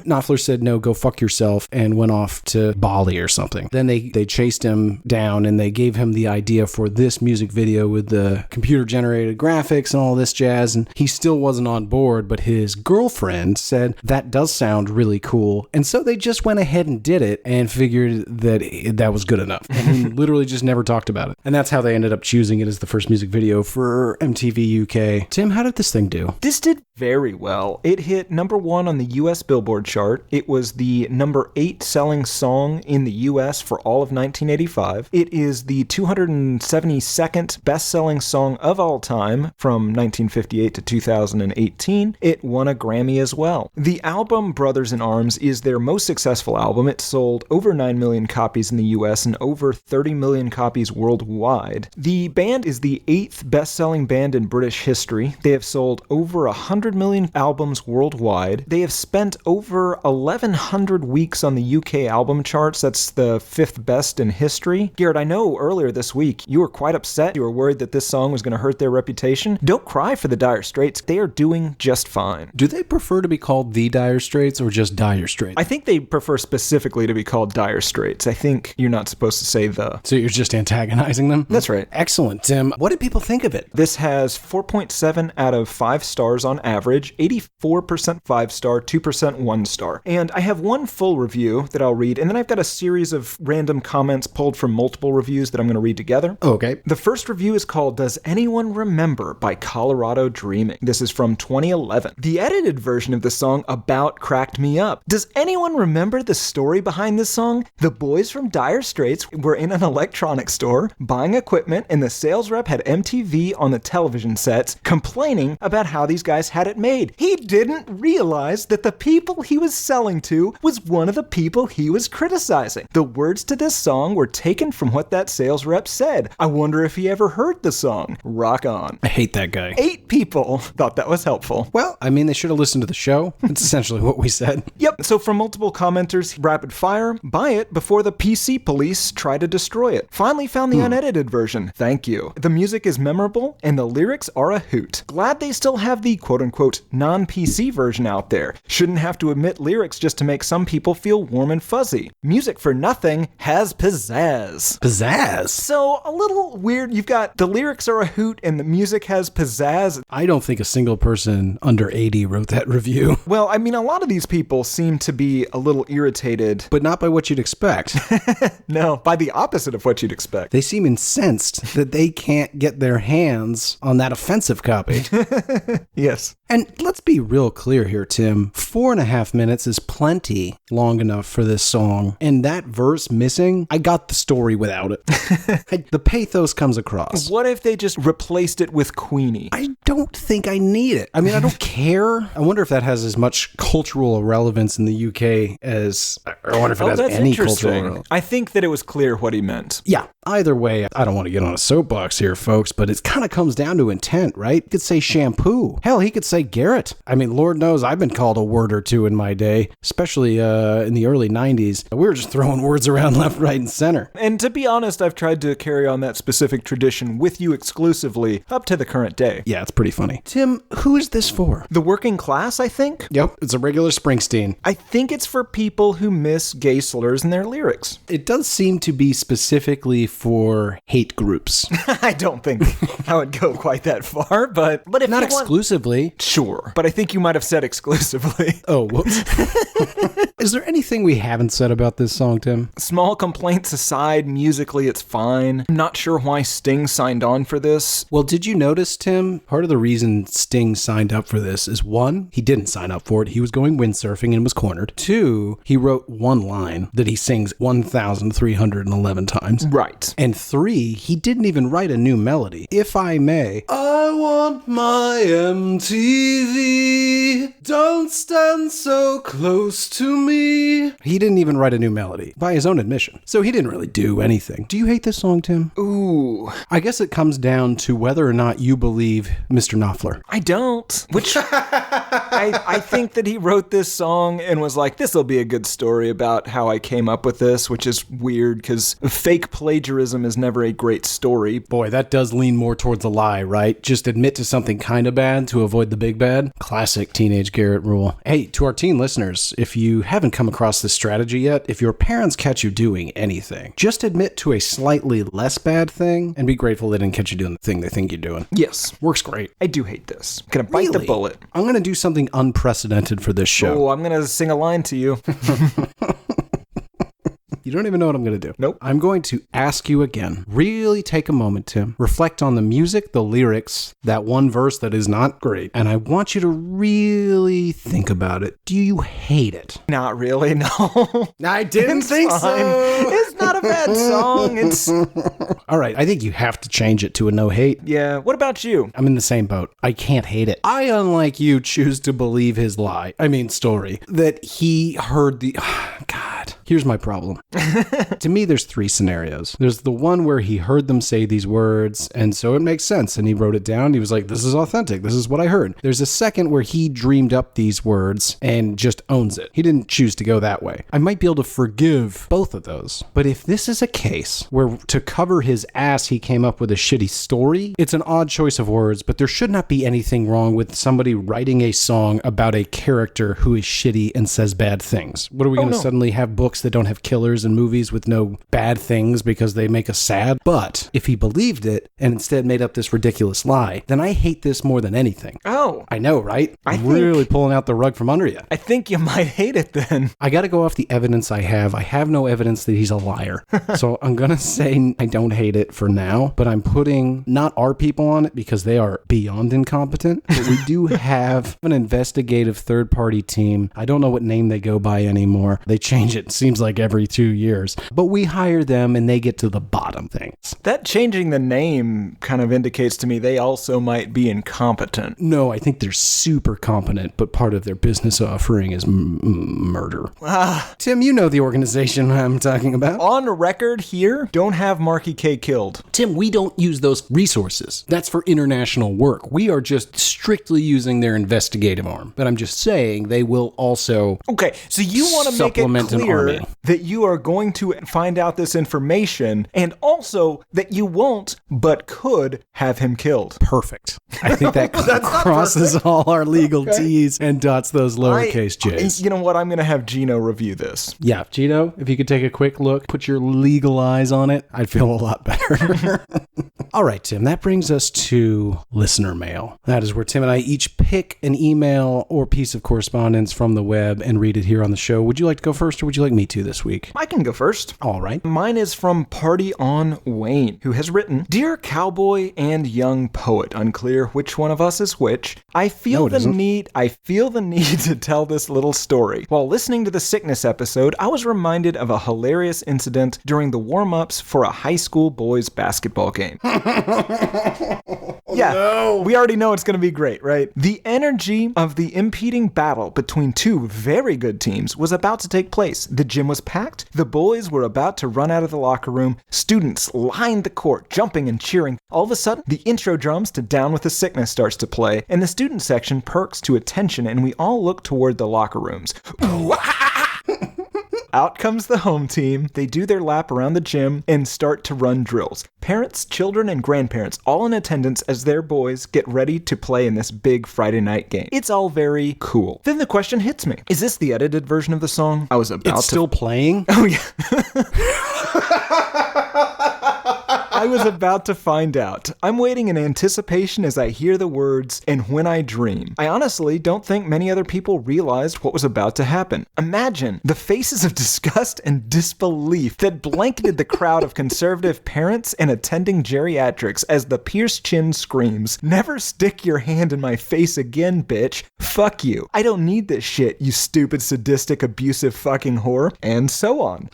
Knopfler said, no, go fuck yourself, and went off to Bali or something. Then they chased him down and they gave him the idea for this music video with the computer-generated graphics and all this jazz, and he still wasn't on board, but his girlfriend said, that does sound really cool. And so they just went ahead and did it and figured that that was good enough. And he literally just never talked about it. And that's how they ended up choosing it as the first music video for MTV UK. Tim, how did this thing do? This did very well. It hit number 1 on the US Billboard chart. It was the number 8 selling song in the US for all of 1985. It is the 272nd best-selling song of all time from 1958 to 2018. It won a Grammy as well. The album Brothers in Arms is their most successful album. It sold over 9 million copies in the US and over 30 million copies worldwide. The band is the 8th best-selling band in British history. They have sold over 100 million albums worldwide. They have spent over 1,100 weeks on the UK album charts. That's the 5th best in history. Garrett, I know earlier this week you were quite upset. You were worried that this song was going to hurt their reputation. Don't cry for the Dire Straits. They are doing just fine. Do they prefer to be called the Dire Straits or just Dire Straits? I think they prefer specifically to be called Dire Straits. I think you're not supposed to say the. So you're just antagonizing them? That's right. Excellent, Tim. What did people think of it? This has 4.7 out of 5 stars on average, 84% 5-star, 2% 1-star. And I have one full review that I'll read, and then I've got a series of random comments pulled from multiple reviews that I'm going to read together. Okay. The first review is called Does Anyone Remember by Colorado Dreaming. This is from 2011. The edited version of the song about cracked me up. Does anyone remember the story behind this song? The boys from Dire Straits were in an electronics store buying equipment, and the sales rep had MTV on the television sets complaining about how these guys had it made. He didn't realize that the people he was selling to was one of the people he was criticizing. The words to this song were taken from what that sales rep said. I wonder if he ever heard the song. Rock on. I hate that guy. 8 people thought that was helpful. Well, I mean, they should have listened to the show. It's essentially what we said. Yep. So from multiple commenters, rapid fire, buy it before the PC police try to destroy it. Finally found the unedited version. Thank you. The music is memorable and the lyrics are a hoot. Glad they still have the quote-unquote non-PC version out there. Shouldn't have to omit lyrics just to make some people feel warm and fuzzy. Music for Nothing has pizzazz. Pizzazz? So a little weird. You've got the lyrics are a hoot and the music has pizzazz. I don't think a single person under 80 wrote that review. Well, I mean, a lot of these people seem to be a little irritated. But not by what you'd expect. No, by the opposite of what you'd expect. They seem incensed that they can't get their hands on that offensive copy. Yes. And let's be real clear here, Tim. 4.5 minutes is plenty long enough for this song. And that verse missing, I got the story without it. The pathos comes across. What if they just replaced it with Queenie? I don't think I need it. I mean, I don't care. I wonder if that has as much cultural relevance in the UK as... I wonder if it has any cultural relevance. I think that it was clear what he meant. Yeah. Either way, I don't want to get on a soapbox here, folks, but it kind of comes down to intent, right? He could say shampoo. Hell, he could say Garrett. I mean, Lord knows I've been called a word or two in my day, especially in the early 90s. We were just throwing words around left, right, and center. And to be honest, I've tried to carry on that specific tradition with you exclusively up to the current day. Yeah, it's pretty funny. Tim, who is this for? The working class, I think? Yep, it's a regular Springsteen. I think it's for people who miss gay slurs in their lyrics. It does seem to be specifically for hate groups. I don't think I would go quite that far, but if Not you want- exclusively. Sure, but I think you might have said exclusively. Oh, whoops. Is there anything we haven't said about this song, Tim? Small complaints aside, musically it's fine. I'm not sure why Sting signed on for this. Well, did you notice, Tim? Part of the reason Sting signed up for this is 1, he didn't sign up for it. He was going windsurfing and was cornered. 2, he wrote one line that he sings 1,311 times. Right. And 3, he didn't even write a new melody. If I may, I want my MTV. Don't stand so close to me. He didn't even write a new melody, by his own admission. So he didn't really do anything. Do you hate this song, Tim? Ooh. I guess it comes down to whether or not you believe Mr. Knopfler. I don't. Which I think that he wrote this song and was like, this will be a good story about how I came up with this, which is weird because fake plagiarism is never a great story. Boy, that does lean more towards a lie, right? Just admit to something kind of bad to avoid the big bad. Classic teenage Garrett rule. Hey, to our teen listeners, if you haven't come across this strategy yet, if your parents catch you doing anything, just admit to a slightly less bad thing and be grateful they didn't catch you doing the thing they think you're doing. Yes. Works great. I do hate this. I'm going to bite the bullet. I'm going to do something unprecedented for this show. Oh, I'm going to sing a line to you. You don't even know what I'm going to do. Nope. I'm going to ask you again. Really take a moment, Tim. Reflect on the music, the lyrics, that one verse that is not great. And I want you to really think about it. Do you hate it? Not really, no. I didn't think fine. so. It's not a bad song. It's... All right. I think you have to change it to a no hate. Yeah. What about you? I'm in the same boat. I can't hate it. I, unlike you, choose to believe his story. That he heard the... God. Here's my problem. To me, there's 3 scenarios. There's the one where he heard them say these words, and so it makes sense, and he wrote it down. He was like, this is authentic. This is what I heard. There's a second where he dreamed up these words and just owns it. He didn't choose to go that way. I might be able to forgive both of those. But if this is a case where to cover his ass, he came up with a shitty story, it's an odd choice of words, but there should not be anything wrong with somebody writing a song about a character who is shitty and says bad things. What are we going to suddenly have books that don't have killers and movies with no bad things because they make us sad? But if he believed it and instead made up this ridiculous lie, then I hate this more than anything. Oh. I know, right? I I'm really pulling out the rug from under you. I think you might hate it then. I got to go off the evidence I have. I have no evidence that he's a liar. So I'm going to say I don't hate it for now, but I'm putting not our people on it because they are beyond incompetent. But we do have an investigative third-party team. I don't know what name they go by anymore. They change it, seems like every 2 years. But we hire them and they get to the bottom things. That changing the name kind of indicates to me they also might be incompetent. No, I think they're super competent, but part of their business offering is murder. Tim, you know the organization I'm talking about. On record here, don't have Marky K killed. Tim, we don't use those resources. That's for international work. We are just strictly using their investigative arm. But I'm just saying they will also Okay, so you want to make it supplement an clear army. that you are going to find out this information and also that you won't but could have him killed. Perfect. I think that crosses all our legal T's and dots those lowercase J's. You know what? I'm going to have Gino review this. Yeah, Gino, if you could take a quick look, put your legal eyes on it, I'd feel a lot better. All right, Tim, that brings us to listener mail. That is where Tim and I each pick an email or piece of correspondence from the web and read it here on the show. Would you like to go first or would you like me to this week? I can go first. All right. Mine is from Party on Wayne, who has written, Dear Cowboy and Young Poet, unclear which one of us is which, I feel the need to tell this little story. While listening to the sickness episode, I was reminded of a hilarious incident during the warm-ups for a high school boys basketball game. We already know it's going to be great, right? The energy of the impeding battle between two very good teams was about to take place. The gym was packed. The boys were about to run out of the locker room. Students lined the court, jumping and cheering. All of a sudden, the intro drums to Down with the Sickness starts to play, and the student section perks to attention, and we all look toward the locker rooms. Out comes the home team. They do their lap around the gym and start to run drills. Parents, children, and grandparents all in attendance as their boys get ready to play in this big Friday night game. It's all very cool. Then the question hits me. Is this the edited version of the song? I was about It's still playing? Oh, yeah. I was about to find out. I'm waiting in anticipation as I hear the words, and when I dream. I honestly don't think many other people realized what was about to happen. Imagine the faces of disgust and disbelief that blanketed the crowd of conservative parents and attending geriatrics as the pierced chin screams, "Never stick your hand in my face again, bitch. Fuck you. I don't need this shit, you stupid, sadistic, abusive fucking whore," and so on.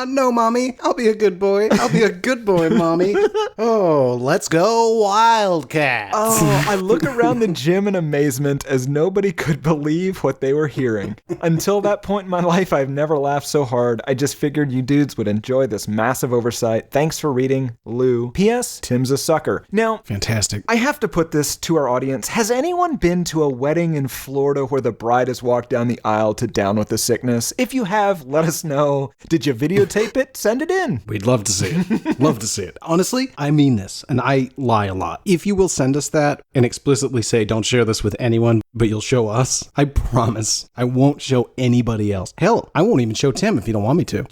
No, Mommy. I'll be a good boy. I'll be a good boy, Mommy. Oh, let's go Wildcats. Oh, I look around the gym in amazement as nobody could believe what they were hearing. Until that point in my life, I've never laughed so hard. I just figured you dudes would enjoy this massive oversight. Thanks for reading, Lou. P.S. Tim's a sucker. Now, fantastic. I have to put this to our audience. Has anyone been to a wedding in Florida where the bride has walked down the aisle to Down with the Sickness? If you have, let us know. Did you videotape it? Send it in. We'd love to see it. Love to see it. Honestly, I mean this, and I lie a lot. If you will send us that and explicitly say, don't share this with anyone, but you'll show us, I promise I won't show anybody else. Hell, I won't even show Tim if you don't want me to.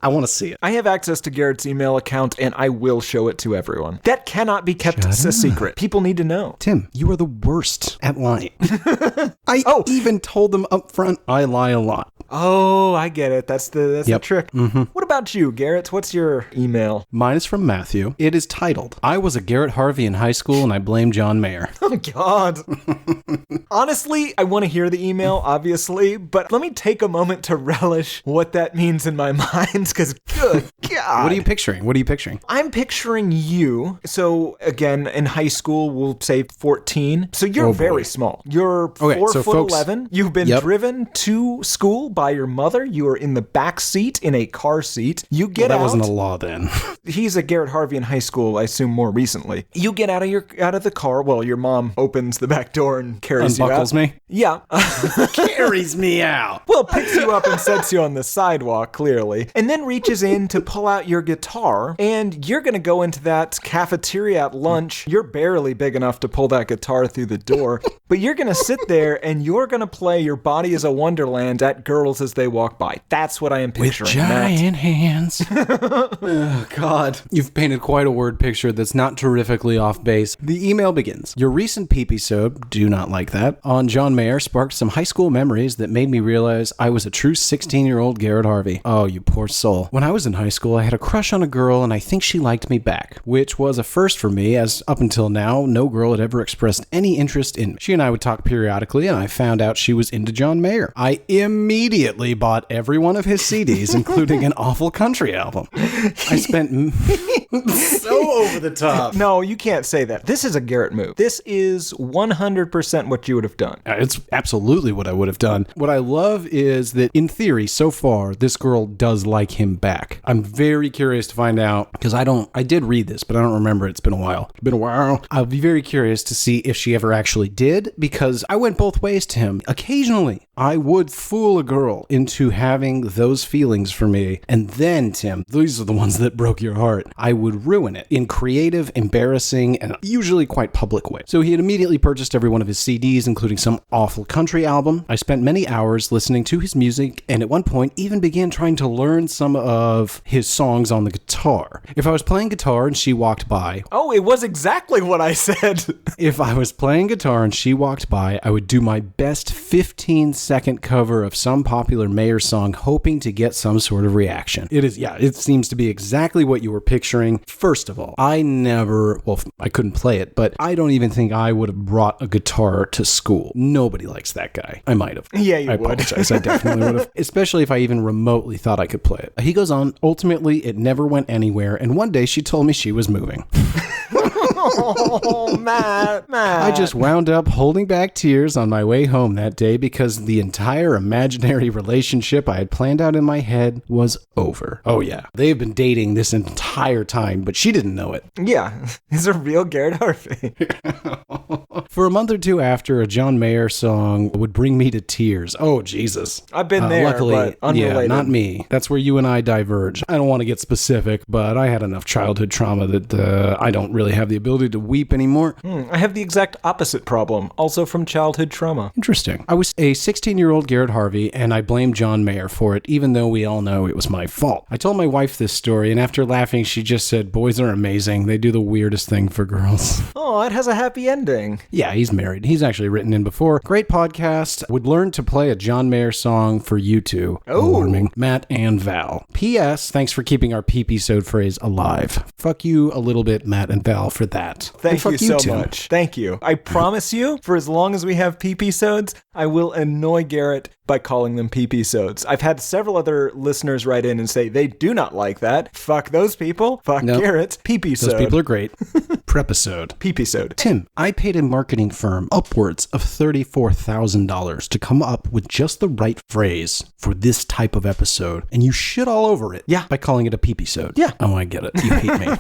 I want to see it. I have access to Garrett's email account, and I will show it to everyone. That cannot be kept a secret. People need to know. Tim, you are the worst at lying. I even told them up front, I lie a lot. Oh, I get it. That's the trick. Mm-hmm. What about you, Garrett? What's your email? Mine is from Matthew. It is titled, I was a Garrett Harvey in high school and I blame John Mayer. Oh, God. Honestly, I want to hear the email, obviously, but let me take a moment to relish what that means in my mind, because good God. What are you picturing? I'm picturing you. So, again, in high school, we'll say 14. So you're very small. You're 4'11". You've been driven to school by your mother. You are in the back seat in a car seat. You get out. That wasn't a law then. He's a Garrett Harvey in high school, I assume more recently. You get out of the car. Well, your mom opens the back door and carries you out. Unbuckles me? Yeah. Carries me out. Well, picks you up and sets you on the sidewalk, clearly. And then reaches in to pull out your guitar. And you're going to go into that cafeteria at lunch. You're barely big enough to pull that guitar through the door. But you're going to sit there and you're going to play Your Body is a Wonderland at girls as they walk by. That's what I am picturing. With giant hands. Oh, God. You've painted quite a word picture that's not terrifically off base. The email begins. Your recent Prepisode, do not like that, on John Mayer sparked some high school memories that made me realize I was a true 16-year-old Garrett Harvey. Oh, you poor soul. When I was in high school, I had a crush on a girl and I think she liked me back, which was a first for me, as up until now, no girl had ever expressed any interest in me. She and I would talk periodically and I found out she was into John Mayer. I immediately bought every one of his CDs, including an awful country album. I spent so over the top. No, you can't say that. This is a Garrett move. This is 100% what you would have done. It's absolutely what I would have done. What I love is that, in theory, so far, this girl does like him back. I'm very curious to find out, because I did read this, but I don't remember. It's been a while. I'll be very curious to see if she ever actually did, because I went both ways to him. Occasionally, I would fool a girl into having those feelings for me, and then, Tim, these are the ones that broke your heart, I would ruin it in creative, embarrassing, and usually quite public ways. So he had immediately purchased every one of his CDs, including some awful country album. I spent many hours listening to his music, and at one point even began trying to learn some of his songs on the guitar. If I was playing guitar and she walked by... Oh, it was exactly what I said. If I was playing guitar and she walked by, I would do my best 15-second cover of some popular Mayer song, hoping to get some sort of reaction. It seems to be exactly what you were picturing. First of all, I couldn't play it, but I don't even think I would have brought a guitar to school. Nobody likes that guy. I might have. Yeah, you would. I apologize. I definitely would have. Especially if I even remotely thought I could play it. He goes on, ultimately, it never went anywhere, and one day she told me she was moving. Oh, Matt. I just wound up holding back tears on my way home that day because the entire imaginary relationship I had planned out in my head was over. Oh yeah, they've been dating this entire time, but she didn't know it. Yeah, he's a real Garrett Harvey. For a month or two after, a John Mayer song would bring me to tears. Oh, Jesus. I've been there, luckily, but unrelated. Yeah, not me. That's where you and I diverge. I don't want to get specific, but I had enough childhood trauma that I don't really have the ability to weep anymore. I have the exact opposite problem, also from childhood trauma. Interesting. I was a 16-year-old Garrett Harvey, and I blamed John Mayer for it, even though we all know it was my fault. I told my wife this story, and after laughing, she just said, boys are amazing. They do the weirdest thing for girls. Oh, it has a happy ending. Yeah, he's married. He's actually written in before. Great podcast. Would learn to play a John Mayer song for you two. Alarming. Matt and Val. P.S. Thanks for keeping our Prepisode phrase alive. Fuck you a little bit, Matt and Val, for that. Thank you so much. Thank you. I promise you, for as long as we have Prepisodes, I will annoy Garrett by calling them Prepisodes. I've had several other listeners write in and say they do not like that. Fuck those people. Fuck Garrett. Prepisode. Those people are great. Prepisode. Prepisode. Tim, I paid a marketing firm upwards of $34,000 to come up with just the right phrase for this type of episode, and you shit all over it by calling it a Prepisode. Yeah. Oh, I get it. You hate me.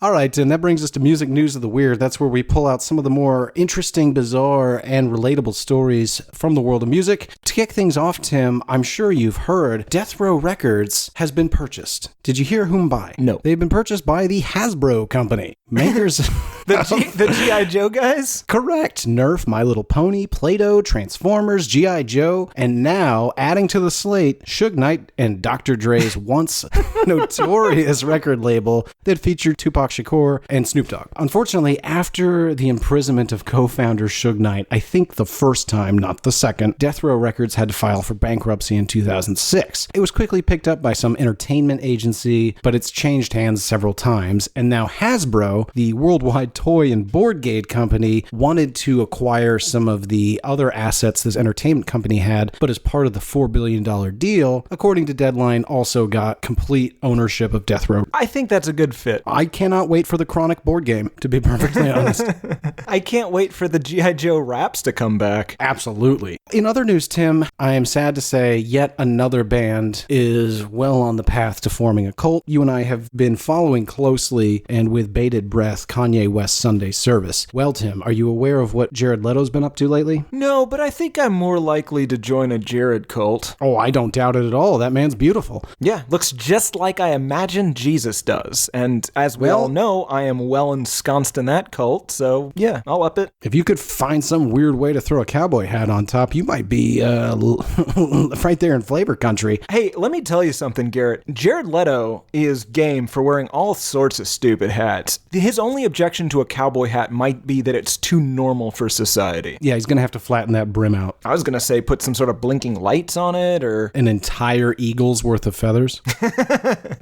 All right, and that brings us to Music News of the Weird. That's where we pull out some of the more interesting, bizarre, and relatable stories from the world of music. To kick things off, Tim, I'm sure you've heard Death Row Records has been purchased. Did you hear whom by? No. They've been purchased by the Hasbro Company, makers... The G.I. Joe guys? Correct. Nerf, My Little Pony, Play-Doh, Transformers, G.I. Joe, and now, adding to the slate, Suge Knight and Dr. Dre's once notorious record label that featured Tupac Shakur and Snoop Dogg. Unfortunately, after the imprisonment of co-founder Suge Knight, I think the first time, not the second, Death Row Records had to file for bankruptcy in 2006. It was quickly picked up by some entertainment agency, but it's changed hands several times, and now Hasbro, the worldwide toy and board game company, wanted to acquire some of the other assets this entertainment company had, but as part of the $4 billion deal, according to Deadline, also got complete ownership of Death Row. I think that's a good fit. I cannot wait for the Chronic board game, to be perfectly honest. I can't wait for the G.I. Joe raps to come back. Absolutely. In other news, Tim, I am sad to say yet another band is well on the path to forming a cult. You and I have been following closely and with bated breath Kanye West's Sunday service. Well, Tim, are you aware of what Jared Leto's been up to lately? No, but I think I'm more likely to join a Jared cult. Oh, I don't doubt it at all. That man's beautiful. Yeah, looks just like I imagine Jesus does. And as we all know, I am well ensconced in that cult, so yeah, I'll up it. If you could find some weird way to throw a cowboy hat on top, you might be right there in flavor country. Hey, let me tell you something, Garrett. Jared Leto is game for wearing all sorts of stupid hats. His only objection to a cowboy hat might be that it's too normal for society. Yeah, he's gonna have to flatten that brim out. I was gonna say put some sort of blinking lights on it, or... an entire eagle's worth of feathers.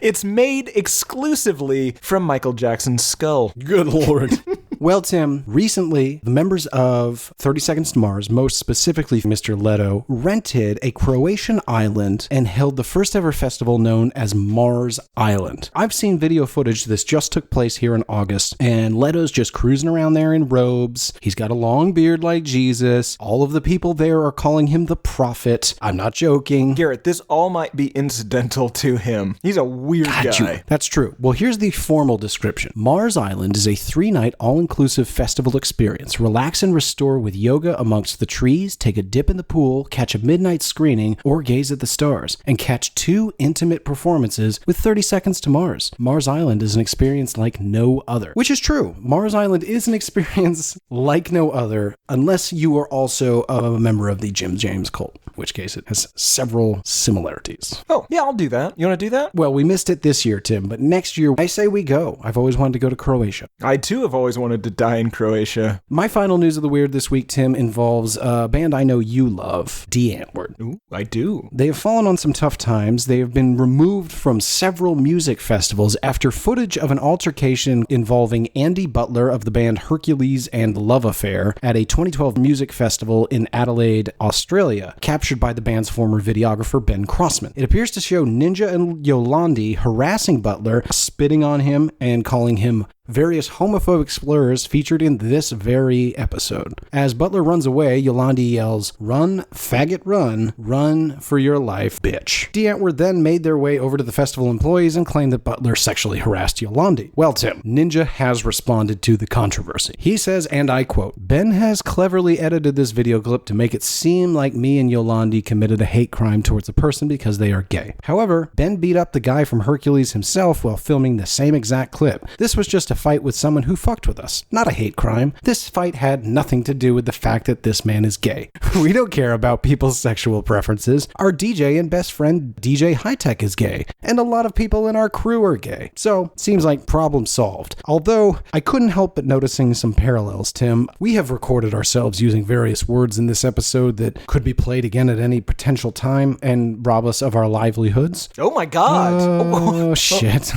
It's made exclusively from Michael Jackson's skull. Good Lord. Well, Tim, recently, the members of 30 Seconds to Mars, most specifically Mr. Leto, rented a Croatian island and held the first ever festival known as Mars Island. I've seen video footage. This just took place here in August, and Leto's just cruising around there in robes. He's got a long beard like Jesus. All of the people there are calling him the prophet. I'm not joking. Garrett, this all might be incidental to him. He's a weird guy. That's true. Well, here's the formal description. Mars Island is a 3-night all-inclusive festival experience. Relax and restore with yoga amongst the trees, take a dip in the pool, catch a midnight screening, or gaze at the stars, and catch 2 intimate performances with 30 Seconds to Mars. Mars Island is an experience like no other. Which is true. Mars Island is an experience like no other, unless you are also a member of the Jim James cult, in which case it has several similarities. Oh, yeah, I'll do that. You want to do that? Well, we missed it this year, Tim, but next year, I say we go. I've always wanted to go to Croatia. I, too, have always wanted to die in Croatia. My final news of the weird this week, Tim, involves a band I know you love, D. Antwoord. Ooh, I do. They have fallen on some tough times. They have been removed from several music festivals after footage of an altercation involving Andy Butler of the band Hercules and Love Affair at a 2012 music festival in Adelaide, Australia, captured by the band's former videographer Ben Crossman. It appears to show Ninja and Yolandi harassing Butler, spitting on him and calling him various homophobic slurs featured in this very episode. As Butler runs away, Yolandi yells, "Run, faggot, run. Run for your life, bitch." DeAntwoord then made their way over to the festival employees and claimed that Butler sexually harassed Yolandi. Well, Tim, Ninja has responded to the controversy. He says, and I quote, "Ben has cleverly edited this video clip to make it seem like me and Yolandi committed a hate crime towards a person because they are gay. However, Ben beat up the guy from Hercules himself while filming the same exact clip. This was just a fight with someone who fucked with us, not a hate crime. This fight had nothing to do with the fact that this man is gay. We don't care about people's sexual preferences. Our DJ and best friend DJ Hightech is gay, and a lot of people in our crew are gay. So, seems like problem solved. Although, I couldn't help but noticing some parallels, Tim. We have recorded ourselves using various words in this episode that could be played again at any potential time and rob us of our livelihoods. Oh my God. Oh, shit.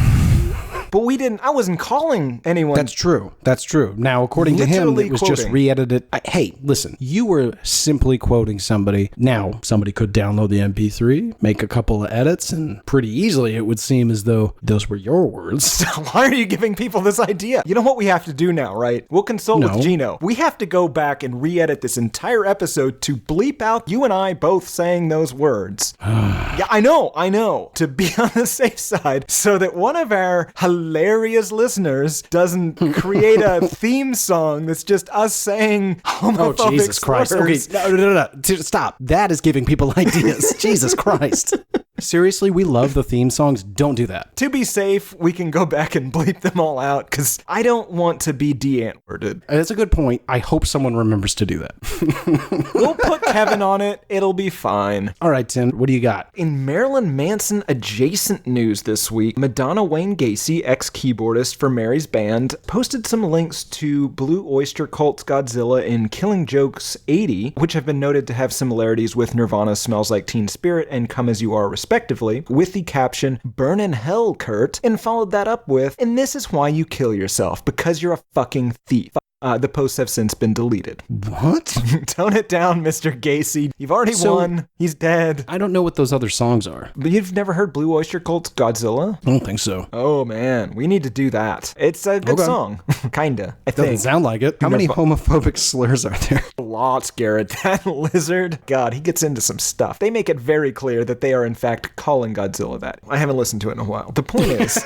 But I wasn't calling anyone. That's true. Now, according to him, it was just re-edited. Hey, listen, you were simply quoting somebody. Now, somebody could download the MP3, make a couple of edits, and pretty easily it would seem as though those were your words. Why are you giving people this idea? You know what we have to do now, right? We'll consult with Gino. We have to go back and re-edit this entire episode to bleep out you and I both saying those words. Yeah, I know. To be on the safe side so that one of our hilarious listeners doesn't create a theme song that's just us saying homophobic Oh, Jesus Christ. slurs. Okay, no. Stop. That is giving people ideas. Jesus Christ. Seriously, we love the theme songs. Don't do that. To be safe, we can go back and bleep them all out, because I don't want to be de-antworded. That's a good point. I hope someone remembers to do that. We'll put Kevin on it. It'll be fine. All right, Tim, what do you got? In Marilyn Manson adjacent news this week, Madonna Wayne Gacy, ex-keyboardist for Mary's band, posted some links to Blue Oyster Cult's Godzilla and Killing Joke's 80, which have been noted to have similarities with Nirvana's Smells Like Teen Spirit and Come As You Are, respectively, with the caption, "Burn in hell, Kurt," and followed that up with, "And this is why you kill yourself, because you're a fucking thief." The posts have since been deleted. What? Tone it down, Mr. Gacy. You've already won. He's dead. I don't know what those other songs are. But you've never heard Blue Oyster Cult's Godzilla? I don't think so. Oh, man. We need to do that. It's a good song. Kinda, I think. Doesn't sound like it. How many homophobic slurs are there? Lots, Garrett. That lizard, God, he gets into some stuff. They make it very clear that they are, in fact, calling Godzilla that. I haven't listened to it in a while. The point is...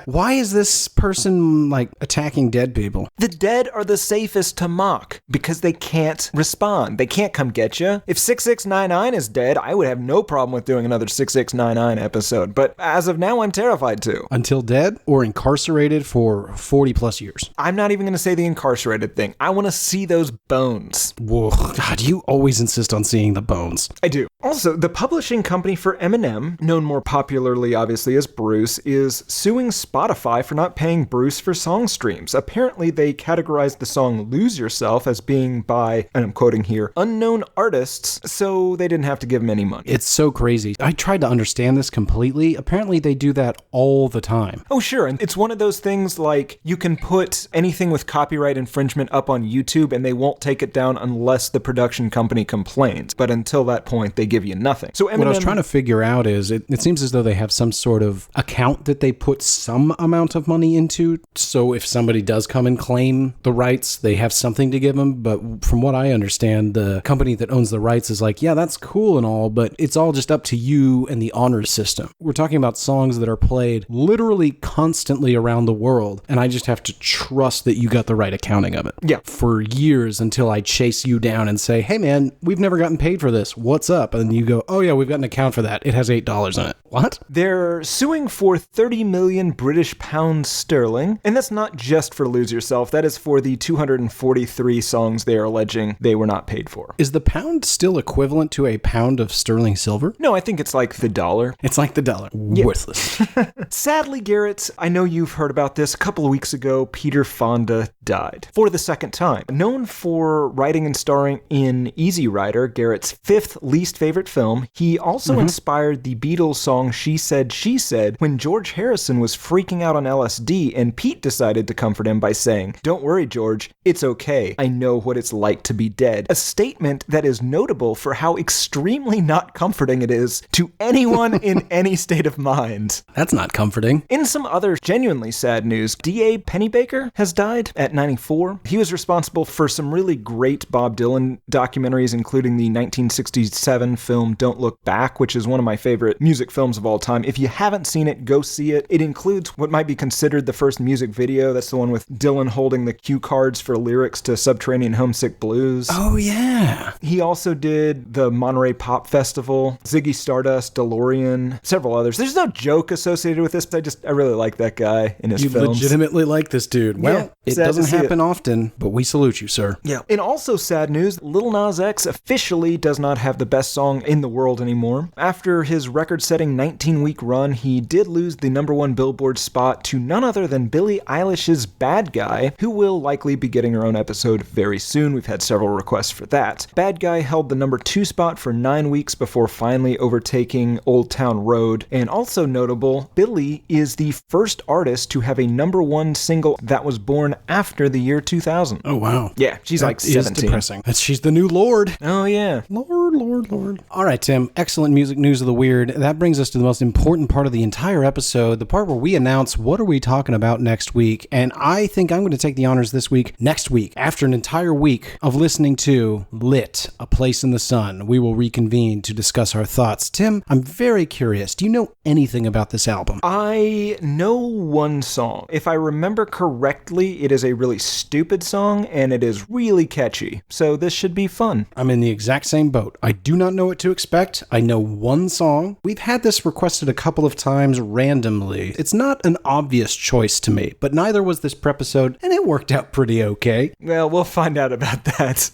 Why is this person, attacking dead people? The dead are the safest to mock because they can't respond. They can't come get you. If 6699 is dead, I would have no problem with doing another 6699 episode. But as of now, I'm terrified to. Until dead or incarcerated for 40 plus years? I'm not even going to say the incarcerated thing. I want to see those bones. Whoa, God, you always insist on seeing the bones. I do. Also, the publishing company for Eminem, known more popularly obviously as Bruce, is suing Spotify for not paying Bruce for song streams. Apparently, they categorized the song Lose Yourself as being by, and I'm quoting here, unknown artists, so they didn't have to give him any money. It's so crazy. I tried to understand this completely. Apparently, they do that all the time. Oh, sure. And it's one of those things like you can put anything with copyright infringement up on YouTube and they won't take it down unless the production company complains. But until that point, they give you nothing. So Eminem... What I was trying to figure out is it seems as though they have some sort of account that they put some amount of money into. So if somebody does come and claim the rights, they have something to give them. But from what I understand, the company that owns the rights is like, yeah, that's cool and all, but it's all just up to you and the honor system. We're talking about songs that are played literally constantly around the world, and I just have to trust that you got the right accounting of it. Yeah. For years until I chase you down and say, hey man, we've never gotten paid for this. What's up? And you go, oh yeah, we've got an account for that. It has $8 in it. What? They're suing for 30 million British pounds sterling, and that's not just for Lose Yourself. That is for the 243 songs they are alleging they were not paid for. Is the pound still equivalent to a pound of sterling silver? No, I think it's like the dollar. It's like the dollar. Yeah. Worthless. Sadly, Garrett, I know you've heard about this. A couple of weeks ago, Peter Fonda died for the second time. Known for for writing and starring in Easy Rider, Garrett's 5th least favorite film. He also inspired the Beatles song She Said, She Said when George Harrison was freaking out on LSD, and Pete decided to comfort him by saying, "Don't worry, George, it's okay. I know what it's like to be dead." A statement that is notable for how extremely not comforting it is to anyone in any state of mind. That's not comforting. In some other genuinely sad news, D.A. Pennebaker has died at 94. He was responsible for some really great Bob Dylan documentaries, including the 1967 film Don't Look Back, which is one of my favorite music films of all time. If you haven't seen it, go see it. It includes what might be considered the first music video. That's the one with Dylan holding the cue cards for lyrics to Subterranean Homesick Blues. Oh, yeah. He also did the Monterey Pop Festival, Ziggy Stardust, DeLorean, several others. There's no joke associated with this, but I really like that guy in his films. You legitimately like this dude. Well, it doesn't happen often, but we salute you, sir. Yeah. In also sad news, Lil Nas X officially does not have the best song in the world anymore. After his record-setting 19-week run, he did lose the #1 Billboard spot to none other than Billie Eilish's Bad Guy, who will likely be getting her own episode very soon. We've had several requests for that. Bad Guy held the #2 spot for 9 weeks before finally overtaking Old Town Road. And also notable, Billie is the first artist to have a #1 single that was born after the year 2000. Oh, wow. Yeah, she's like 17. That is depressing. She's the new Lord. Oh, yeah. Lord. All right, Tim. Excellent music news of the weird. That brings us to the most important part of the entire episode, the part where we announce what are we talking about next week. And I think I'm going to take the honors this week. Next week, after an entire week of listening to Lit, A Place in the Sun, we will reconvene to discuss our thoughts. Tim, I'm very curious. Do you know anything about this album? I know one song. If I remember correctly, it is a really stupid song, and it is really catchy. So this should be fun. I'm in the exact same boat. I do not know what to expect. I know one song. We've had this requested a couple of times randomly. It's not an obvious choice to me, but neither was this Prepisode, and it worked out pretty okay. Well, we'll find out about that.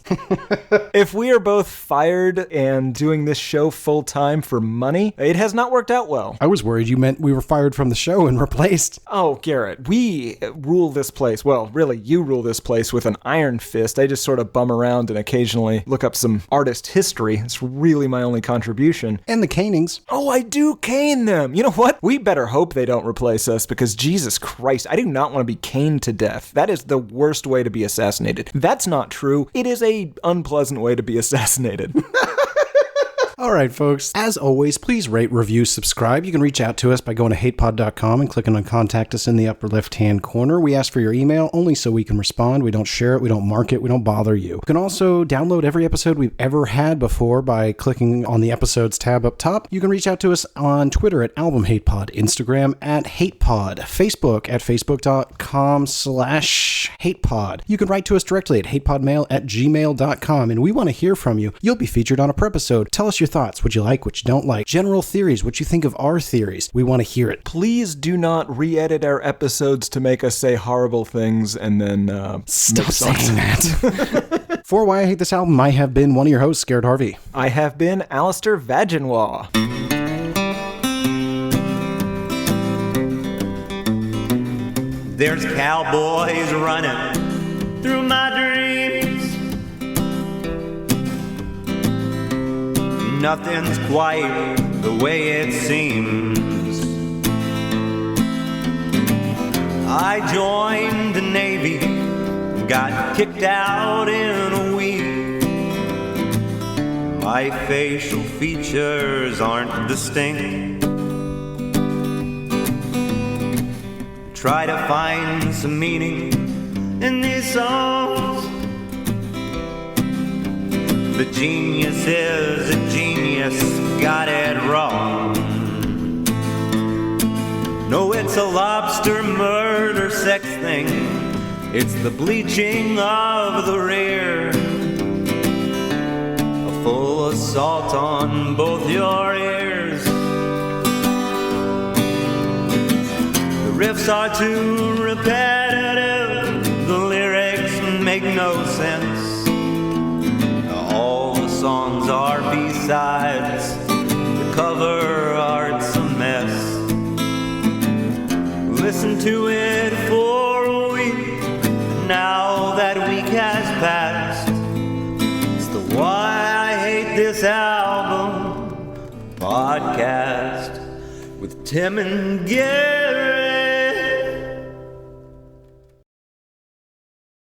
If we are both fired and doing this show full-time for money, it has not worked out well. I was worried you meant we were fired from the show and replaced. Oh, Garrett, we rule this place. Well, really, you rule this place with an iron fist. I just sort of bum around and occasionally look up some artist history. It's really my only contribution. And the canings. Oh, I do cane them. You know what? We better hope they don't replace us, because Jesus Christ, I do not want to be caned to death. That is the worst way to be assassinated. That's not true. It is a unpleasant way to be assassinated. All right, folks. As always, please rate, review, subscribe. You can reach out to us by going to hatepod.com and clicking on Contact Us in the upper left-hand corner. We ask for your email only so we can respond. We don't share it. We don't mark it. We don't bother you. You can also download every episode we've ever had before by clicking on the Episodes tab up top. You can reach out to us on Twitter at AlbumHatePod, Instagram at HatePod, Facebook at facebook.com/HatePod. You can write to us directly at hatePodMail@gmail.com, and we want to hear from you. You'll be featured on a Prepisode. Tell us your thoughts, what you like, what you don't like, general theories, what you think of our theories. We want to hear it. Please do not re-edit our episodes to make us say horrible things and then stop saying that. For Why I Hate This Album, I have been one of your hosts, Garrett Harvey. I have been Alistair Vaginois. There's cowboys running through my dreams. Nothing's quite the way it seems. I joined the Navy, got kicked out in a week. My facial features aren't distinct. Try to find some meaning in these songs. The genius is a genius, got it wrong. No, it's a lobster murder sex thing. It's the bleaching of the rear. A full assault on both your ears. The riffs are too repetitive. The lyrics make no sense. All the songs are B-sides. The cover art's a mess. Listen to it for a week. Now that week has passed. podcast with Tim and Garrett.